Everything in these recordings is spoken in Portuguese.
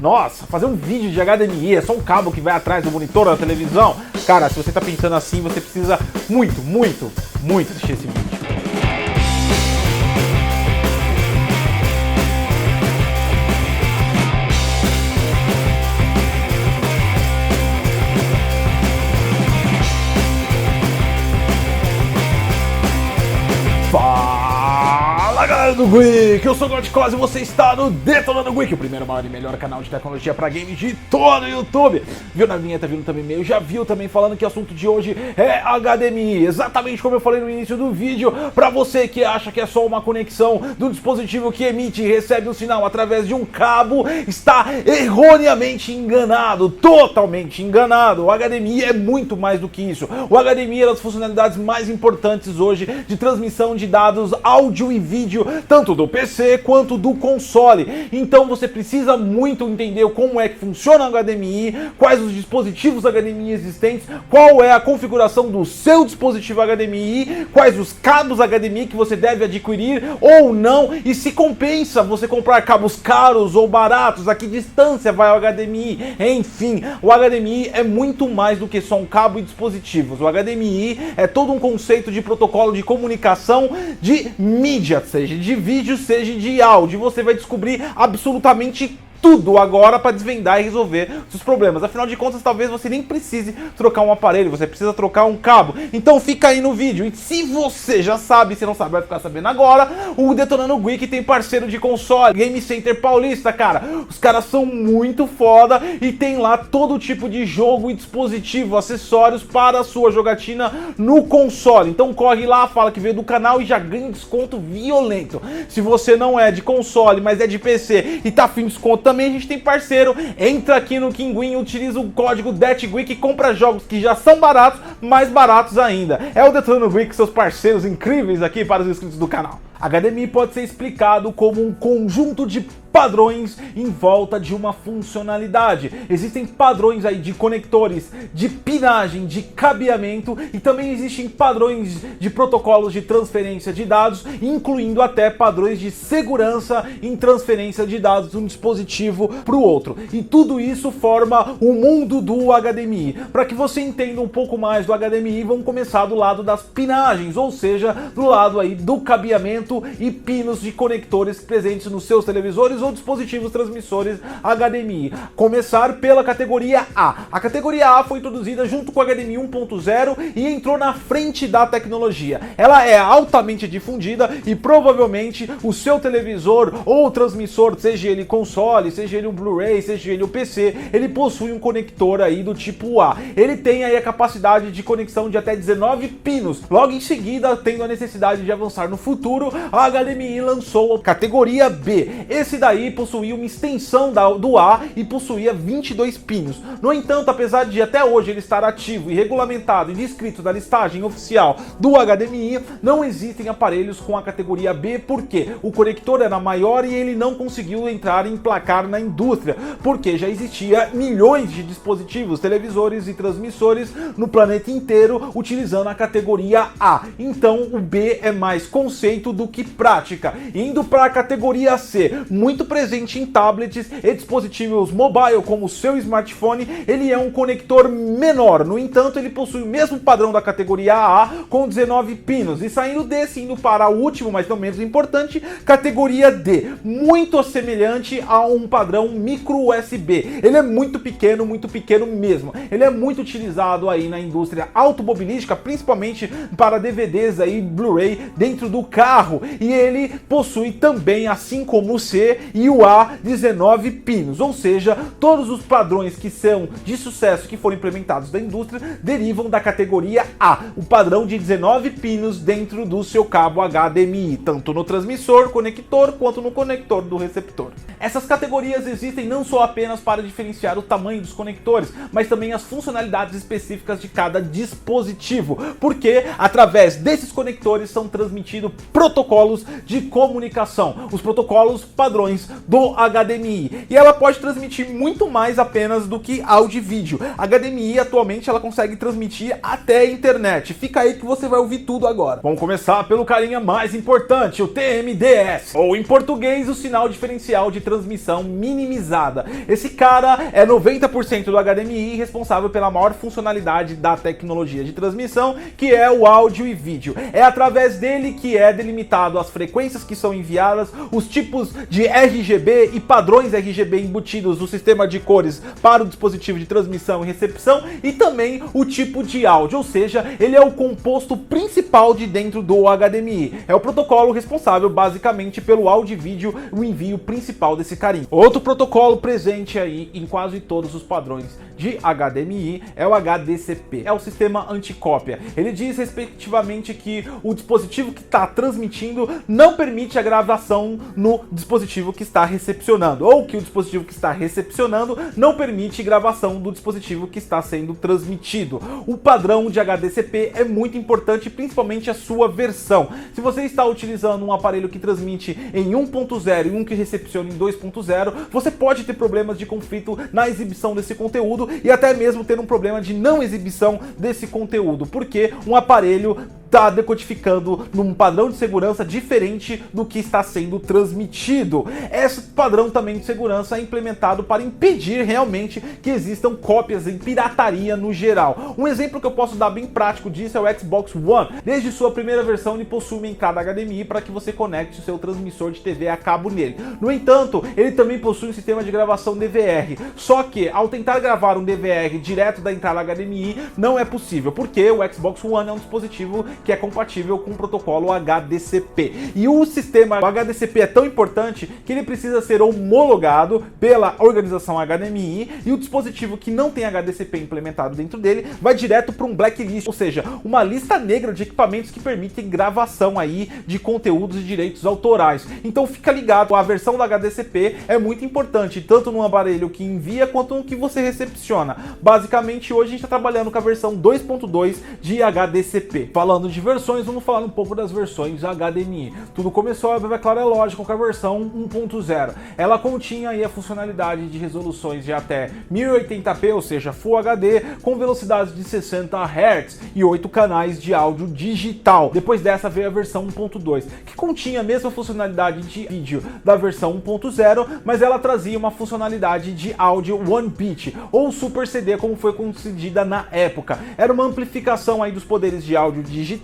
nossa, fazer um vídeo de HDMI é só um cabo que vai atrás do monitor da televisão. Cara, se você tá pensando assim, você precisa muito assistir esse vídeo. Fala galera do Geek, eu sou o Godcos e você está no Detonando Geek, o primeiro, maior e melhor canal de tecnologia para games de todo o YouTube. Viu na vinheta, viu também e-mail, já viu também falando que o assunto de hoje é HDMI. Exatamente como eu falei no início do vídeo, para você que acha que é só uma conexão do dispositivo que emite e recebe o sinal através de um cabo, está erroneamente enganado, totalmente enganado. O HDMI é muito mais do que isso. O HDMI é uma das funcionalidades mais importantes hoje de transmissão de dados, áudio e vídeo, tanto do PC quanto do console. Então você precisa muito entender como é que funciona o HDMI, quais os dispositivos HDMI existentes, qual é a configuração do seu dispositivo HDMI, quais os cabos HDMI que você deve adquirir ou não, e se compensa você comprar cabos caros ou baratos, a que distância vai o HDMI, enfim, o HDMI é muito mais do que só um cabo e dispositivos. O HDMI é todo um conceito de protocolo de comunicação de mídia, seja de vídeo, seja de áudio. Você vai descobrir absolutamente tudo agora para desvendar e resolver os problemas. Afinal de contas, talvez você nem precise trocar um aparelho, você precisa trocar um cabo. Então fica aí no vídeo. E se você já sabe, se não sabe, vai ficar sabendo agora. O Detonando Geek tem parceiro de console, Game Center Paulista, cara. Os caras são muito foda e tem lá todo tipo de jogo e dispositivo, acessórios para a sua jogatina no console. Então corre lá, fala que veio do canal e já ganha um desconto violento. Se você não é de console, mas é de PC e tá afim de desconto também, a gente tem parceiro. Entra aqui no Kinguin, utiliza o código DETGEEK e compra jogos que já são baratos, mais baratos ainda. É o Detonando Geek, seus parceiros incríveis aqui para os inscritos do canal. HDMI pode ser explicado como um conjunto de padrões em volta de uma funcionalidade. Existem padrões aí de conectores, de pinagem, de cabeamento, e também existem padrões de protocolos de transferência de dados, incluindo até padrões de segurança em transferência de dados de um dispositivo para o outro. E tudo isso forma o mundo do HDMI. Para que você entenda um pouco mais do HDMI, vamos começar do lado das pinagens, ou seja, do lado aí do cabeamento e pinos de conectores presentes nos seus televisores ou dispositivos transmissores HDMI. Começar pela categoria A. A categoria A foi introduzida junto com o HDMI 1.0 e entrou na frente da tecnologia. Ela é altamente difundida e provavelmente o seu televisor ou transmissor, seja ele console, seja ele um Blu-ray, seja ele um PC, ele possui um conector aí do tipo A. Ele tem aí a capacidade de conexão de até 19 pinos. Logo em seguida, tendo a necessidade de avançar no futuro, a HDMI lançou a categoria B. Esse daí possuía uma extensão do A e possuía 22 pinos. No entanto, apesar de até hoje ele estar ativo e regulamentado e descrito na listagem oficial do HDMI, não existem aparelhos com a categoria B porque o conector era maior e ele não conseguiu entrar e emplacar na indústria, porque já existia milhões de dispositivos, televisores e transmissores no planeta inteiro utilizando a categoria A. Então o B é mais conceito do que prática. Indo para a categoria C, muito presente em tablets e dispositivos mobile como o seu smartphone, ele é um conector menor. No entanto, ele possui o mesmo padrão da categoria A com 19 pinos. E saindo desse, indo para o último, mas não menos importante, categoria D, muito semelhante a um padrão micro USB. Ele é muito pequeno mesmo. Ele é muito utilizado aí na indústria automobilística, principalmente para DVDs aí, Blu-ray dentro do carro, e ele possui também, assim como o C e o A, 19 pinos, ou seja, todos os padrões que são de sucesso que foram implementados da indústria derivam da categoria A, o padrão de 19 pinos dentro do seu cabo HDMI, tanto no transmissor, conector, quanto no conector do receptor. Essas categorias existem não só apenas para diferenciar o tamanho dos conectores, mas também as funcionalidades específicas de cada dispositivo, porque através desses conectores são transmitidos protocolos de comunicação, os protocolos padrões do HDMI, e ela pode transmitir muito mais apenas do que áudio e vídeo. A HDMI atualmente ela consegue transmitir até a internet. Fica aí que você vai ouvir tudo agora. Vamos começar pelo carinha mais importante, o TMDS, ou em português o sinal diferencial de transmissão transmissão minimizada. Esse cara é 90% do HDMI responsável pela maior funcionalidade da tecnologia de transmissão, que é o áudio e vídeo. É através dele que é delimitado as frequências que são enviadas, os tipos de RGB e padrões RGB embutidos no sistema de cores para o dispositivo de transmissão e recepção, e também o tipo de áudio, ou seja, ele é o composto principal de dentro do HDMI. É o protocolo responsável basicamente pelo áudio e vídeo, o envio principal desse carinho. Outro protocolo presente aí em quase todos os padrões de HDMI é o HDCP, é o sistema anticópia. Ele diz respectivamente que o dispositivo que está transmitindo não permite a gravação no dispositivo que está recepcionando, ou que o dispositivo que está recepcionando não permite gravação do dispositivo que está sendo transmitido. O padrão de HDCP é muito importante, principalmente a sua versão. Se você está utilizando um aparelho que transmite em 1.0 e um que recepciona em 2.0, você pode ter problemas de conflito na exibição desse conteúdo e até mesmo ter um problema de não exibição desse conteúdo, porque um aparelho está decodificando num padrão de segurança diferente do que está sendo transmitido. Esse padrão também de segurança é implementado para impedir realmente que existam cópias em pirataria no geral. Um exemplo que eu posso dar bem prático disso é o Xbox One. Desde sua primeira versão ele possui uma entrada HDMI para que você conecte o seu transmissor de TV a cabo nele. No entanto, ele também possui um sistema de gravação DVR, só que ao tentar gravar um DVR direto da entrada HDMI não é possível, porque o Xbox One é um dispositivo que é compatível com o protocolo HDCP. E o sistema HDCP é tão importante que ele precisa ser homologado pela organização HDMI, e o dispositivo que não tem HDCP implementado dentro dele vai direto para um blacklist, ou seja, uma lista negra de equipamentos que permitem gravação aí de conteúdos e direitos autorais. Então fica ligado, a versão do HDCP é muito importante, tanto no aparelho que envia quanto no que você recepciona. Basicamente hoje a gente está trabalhando com a versão 2.2 de HDCP. Falando de versões, vamos falar um pouco das versões HDMI. Tudo começou, é claro, é lógico, com a versão 1.0. Ela continha aí a funcionalidade de resoluções de até 1080p, ou seja, Full HD, com velocidades de 60 Hz e 8 canais de áudio digital. Depois dessa veio a versão 1.2, que continha a mesma funcionalidade de vídeo da versão 1.0, mas ela trazia uma funcionalidade de áudio One Bit, ou Super CD, como foi concedida na época. Era uma amplificação aí dos poderes de áudio digital,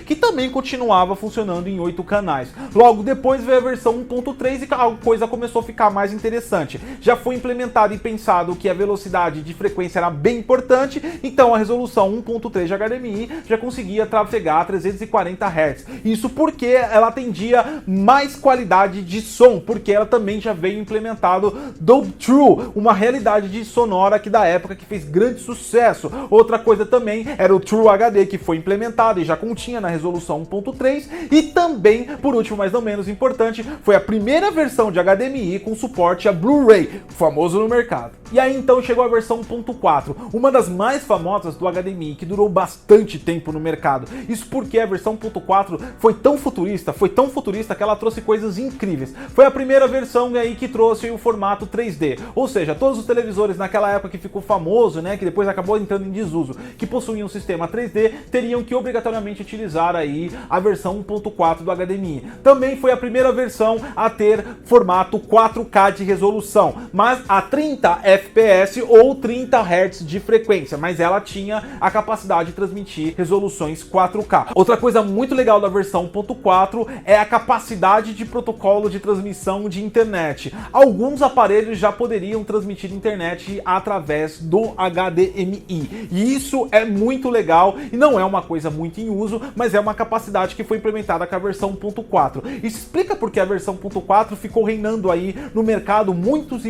que também continuava funcionando em 8 canais. Logo depois veio a versão 1.3 e a coisa começou a ficar mais interessante. Já foi implementado e pensado que a velocidade de frequência era bem importante, então a resolução 1.3 de HDMI já conseguia trafegar a 340 Hz. Isso porque ela atendia mais qualidade de som, porque ela também já veio implementado Dolby True, uma realidade de sonora que da época que fez grande sucesso. Outra coisa também era o True HD, que foi implementado e já continha na resolução 1.3, e também, por último, mas não menos importante, foi a primeira versão de HDMI com suporte a Blu-ray, famoso no mercado. E aí então chegou a versão 1.4, uma das mais famosas do HDMI, que durou bastante tempo no mercado. Isso porque a versão 1.4 foi tão futurista que ela trouxe coisas incríveis. Foi a primeira versão aí que trouxe o formato 3D, ou seja, todos os televisores naquela época que ficou famoso, né, que depois acabou entrando em desuso, que possuíam um sistema 3D, teriam que obrigatoriamente utilizar aí a versão 1.4 do HDMI. Também foi a primeira versão a ter formato 4K de resolução, mas a 30 FPS ou 30 Hz de frequência, mas ela tinha a capacidade de transmitir resoluções 4K. Outra coisa muito legal da versão 1.4 é a capacidade de protocolo de transmissão de internet. Alguns aparelhos já poderiam transmitir internet através do HDMI, e isso é muito legal e não é uma coisa muito em uso, mas é uma capacidade que foi implementada com a versão 1.4. Isso explica porque a versão 1.4 ficou reinando aí no mercado muitos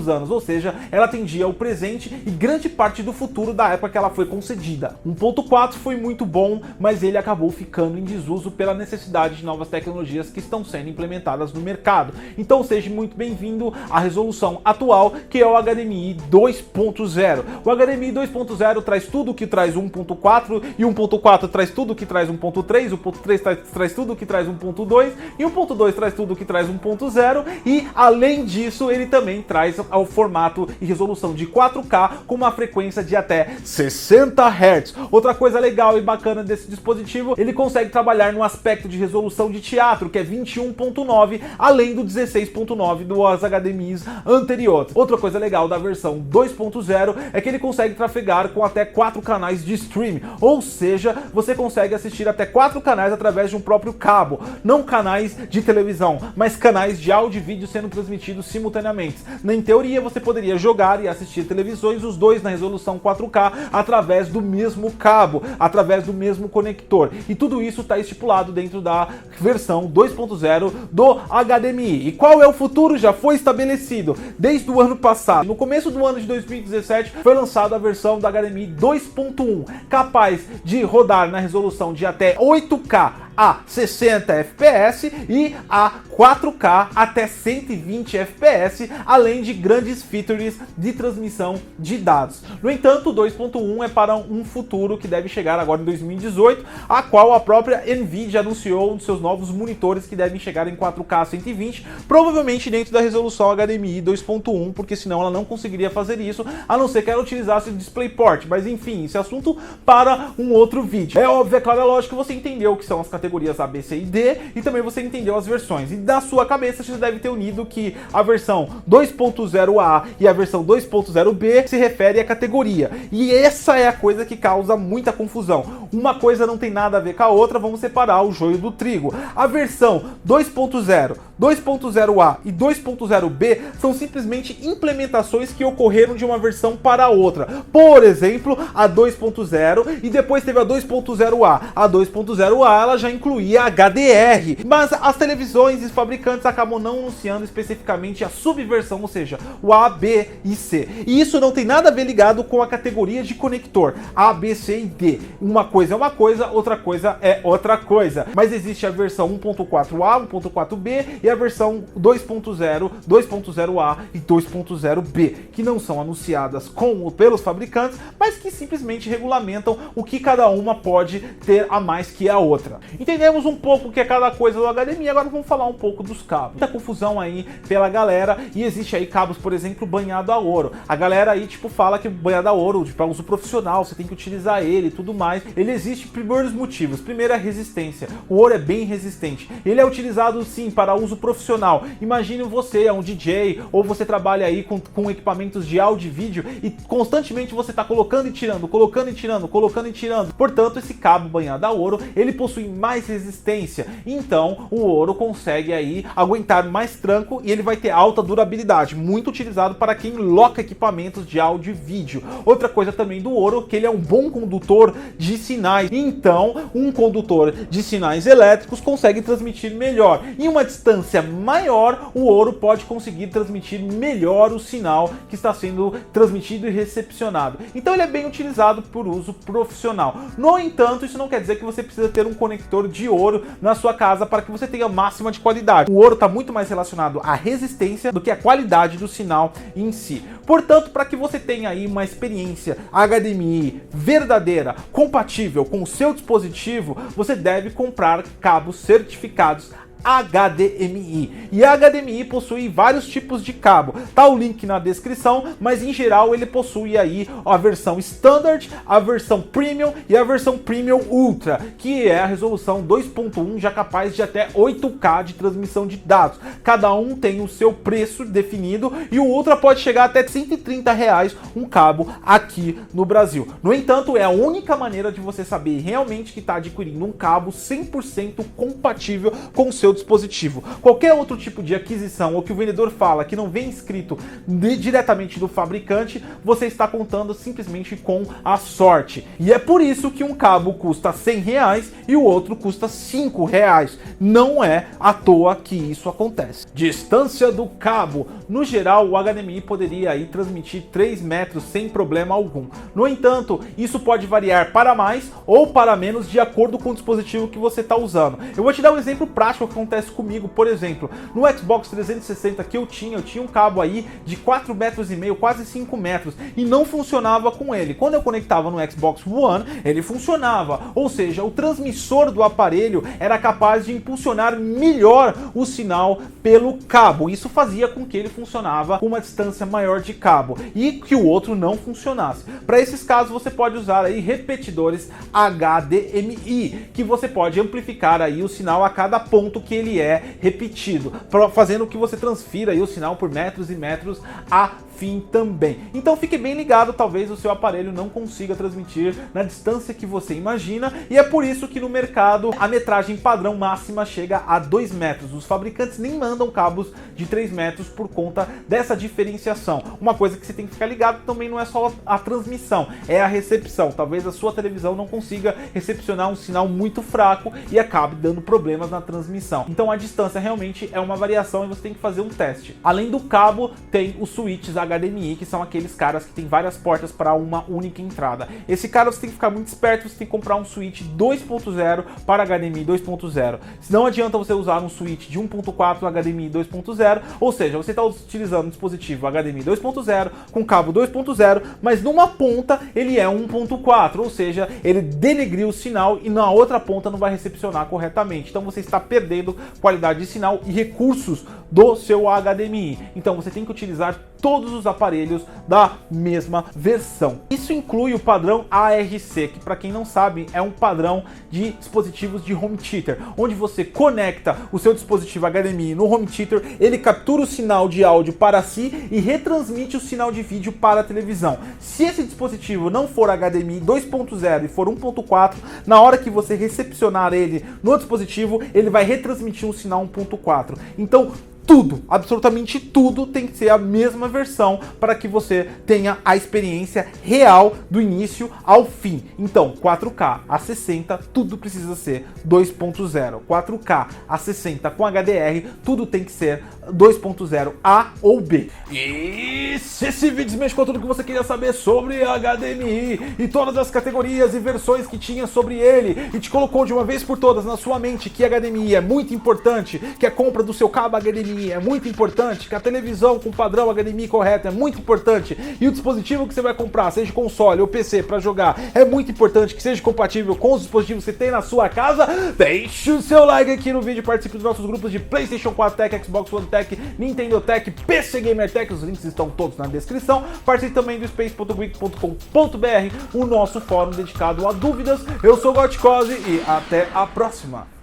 anos, ou seja, ela atendia o presente e grande parte do futuro da época que ela foi concedida. 1.4 foi muito bom, mas ele acabou ficando em desuso pela necessidade de novas tecnologias que estão sendo implementadas no mercado. Então seja muito bem-vindo à resolução atual, que é o HDMI 2.0. O HDMI 2.0 traz tudo o que traz o 1.4 e o 1.4 traz traz tudo que traz 1.3, o 1.3 traz tudo que traz 1.2 e o 1.2 traz tudo que traz 1.0 e além disso ele também traz ao formato e resolução de 4K com uma frequência de até 60 Hz. Outra coisa legal e bacana desse dispositivo, ele consegue trabalhar no aspecto de resolução de teatro, que é 21.9, além do 16.9 dos HDMIs anteriores. Outra coisa legal da versão 2.0 é que ele consegue trafegar com até 4 canais de streaming, ou seja, você consegue assistir até 4 canais através de um próprio cabo, não canais de televisão, mas canais de áudio e vídeo sendo transmitidos simultaneamente. Em teoria, você poderia jogar e assistir televisões, os dois na resolução 4K, através do mesmo cabo, através do mesmo conector. E tudo isso está estipulado dentro da versão 2.0 do HDMI. E qual é o futuro? Já foi estabelecido desde o ano passado. No começo do ano de 2017, foi lançada a versão do HDMI 2.1, capaz de rodar na resolução de até 8K a 60 FPS e a 4K até 120 FPS, além de grandes features de transmissão de dados. No entanto, o 2.1 é para um futuro que deve chegar agora em 2018, a qual a própria Nvidia anunciou um dos seus novos monitores que devem chegar em 4K 120, provavelmente dentro da resolução HDMI 2.1, porque senão ela não conseguiria fazer isso, a não ser que ela utilizasse o DisplayPort. Mas enfim, esse é assunto para um outro vídeo. É óbvio, é claro, é lógico que você entendeu o que são as categorias A, B, C e D, e também você entendeu as versões. E da sua cabeça você deve ter unido que a versão 2.0A e a versão 2.0B se refere à categoria. E essa é a coisa que causa muita confusão. Uma coisa não tem nada a ver com a outra, vamos separar o joio do trigo. A versão 2.0, 2.0A e 2.0B são simplesmente implementações que ocorreram de uma versão para a outra. Por exemplo, a 2.0 e depois teve a 2.0A. A 2.0A ela já incluía HDR, mas as televisões e os fabricantes acabam não anunciando especificamente a subversão, ou seja, o A, B e C. E isso não tem nada a ver ligado com a categoria de conector A, B, C e D. Uma coisa é uma coisa, outra coisa é outra coisa. Mas existe a versão 1.4A, 1.4B e a versão 2.0, 2.0A e 2.0B, que não são anunciadas pelos fabricantes, mas que simplesmente regulamentam o que cada uma pode ter a mais que a outra. Entendemos um pouco o que é cada coisa do HDMI, agora vamos falar um pouco dos cabos. Muita confusão aí pela galera, e existe aí cabos, por exemplo, banhado a ouro. A galera aí, tipo, fala que banhado a ouro, para uso profissional, você tem que utilizar ele e tudo mais. Ele existe por vários motivos. Primeiro é a resistência. O ouro é bem resistente. Ele é utilizado, sim, para uso profissional. Imagine você é um DJ, ou você trabalha aí com equipamentos de áudio e vídeo, e constantemente você está colocando e tirando, colocando e tirando, colocando e tirando. Portanto, esse cabo banhado a ouro, ele possui mais resistência, então o ouro consegue aí aguentar mais tranco e ele vai ter alta durabilidade, muito utilizado para quem loca equipamentos de áudio e vídeo. Outra coisa também do ouro, que ele é um bom condutor de sinais, então um condutor de sinais elétricos consegue transmitir melhor. Em uma distância maior, o ouro pode conseguir transmitir melhor o sinal que está sendo transmitido e recepcionado. Então ele é bem utilizado por uso profissional. No entanto, isso não quer dizer que você precisa ter um conector de ouro na sua casa para que você tenha máxima de qualidade. O ouro está muito mais relacionado à resistência do que à qualidade do sinal em si. Portanto, para que você tenha aí uma experiência HDMI verdadeira, compatível com o seu dispositivo, você deve comprar cabos certificados HDMI. E a HDMI possui vários tipos de cabo. Tá o link na descrição, mas em geral ele possui aí a versão Standard, a versão Premium e a versão Premium Ultra, que é a resolução 2.1 já capaz de até 8K de transmissão de dados. Cada um tem o seu preço definido e o Ultra pode chegar até R$130 um cabo aqui no Brasil. No entanto, é a única maneira de você saber realmente que está adquirindo um cabo 100% compatível com o seu dispositivo. Qualquer outro tipo de aquisição ou que o vendedor fala que não vem escrito diretamente do fabricante, você está contando simplesmente com a sorte. E é por isso que um cabo custa R$100 e o outro custa R$5. Não é à toa que isso acontece. Distância do cabo. No geral, o HDMI poderia aí transmitir 3 metros sem problema algum. No entanto, isso pode variar para mais ou para menos de acordo com o dispositivo que você está usando. Eu vou te dar um exemplo prático que acontece comigo, por exemplo, no Xbox 360 que eu tinha um cabo aí de 4,5 metros, quase 5 metros, e não funcionava com ele. Quando eu conectava no Xbox One, ele funcionava, ou seja, o transmissor do aparelho era capaz de impulsionar melhor o sinal pelo cabo. Isso fazia com que ele funcionava com uma distância maior de cabo e que o outro não funcionasse. Para esses casos você pode usar aí repetidores HDMI, que você pode amplificar aí o sinal a cada ponto que ele é repetido, fazendo que você transfira aí o sinal por metros e metros a fim também. Então fique bem ligado, talvez o seu aparelho não consiga transmitir na distância que você imagina, e é por isso que no mercado a metragem padrão máxima chega a 2 metros. Os fabricantes nem mandam cabos de 3 metros por conta dessa diferenciação. Uma coisa que você tem que ficar ligado também não é só a transmissão, é a recepção. Talvez a sua televisão não consiga recepcionar um sinal muito fraco e acabe dando problemas na transmissão. Então a distância realmente é uma variação e você tem que fazer um teste. Além do cabo, tem os switches HDMI, que são aqueles caras que tem várias portas para uma única entrada. Esse cara você tem que ficar muito esperto, você tem que comprar um switch 2.0 para HDMI 2.0. Não adianta você usar um switch de 1.4 HDMI 2.0, ou seja, você está utilizando um dispositivo HDMI 2.0 com cabo 2.0, mas numa ponta ele é 1.4, ou seja, ele denegriu o sinal e na outra ponta não vai recepcionar corretamente. Então você está perdendo qualidade de sinal e recursos do seu HDMI. Então você tem que utilizar todos os aparelhos da mesma versão. Isso inclui o padrão ARC, que para quem não sabe é um padrão de dispositivos de home theater, onde você conecta o seu dispositivo HDMI no home theater, ele captura o sinal de áudio para si e retransmite o sinal de vídeo para a televisão. Se esse dispositivo não for HDMI 2.0 e for 1.4, na hora que você recepcionar ele no dispositivo, ele vai retransmitir um sinal 1.4. Então tudo, absolutamente tudo tem que ser a mesma versão para que você tenha a experiência real do início ao fim. Então, 4K a 60, tudo precisa ser 2.0. 4K a 60 com HDR, tudo tem que ser 2.0 A ou B. E se esse vídeo desmescou tudo que você queria saber sobre HDMI e todas as categorias e versões que tinha sobre ele e te colocou de uma vez por todas na sua mente que HDMI é muito importante, que a compra do seu cabo HDMI é muito importante, que a televisão com padrão HDMI correto é muito importante e o dispositivo que você vai comprar, seja console ou PC para jogar, é muito importante que seja compatível com os dispositivos que você tem na sua casa, deixe o seu like aqui no vídeo, participe dos nossos grupos de PlayStation 4 Tech, Xbox One Tech, Nintendo Tech, PC Gamer Tech, os links estão todos na descrição. Participe também do space.geek.com.br, o nosso fórum dedicado a dúvidas. Eu sou o Gotcose e até a próxima!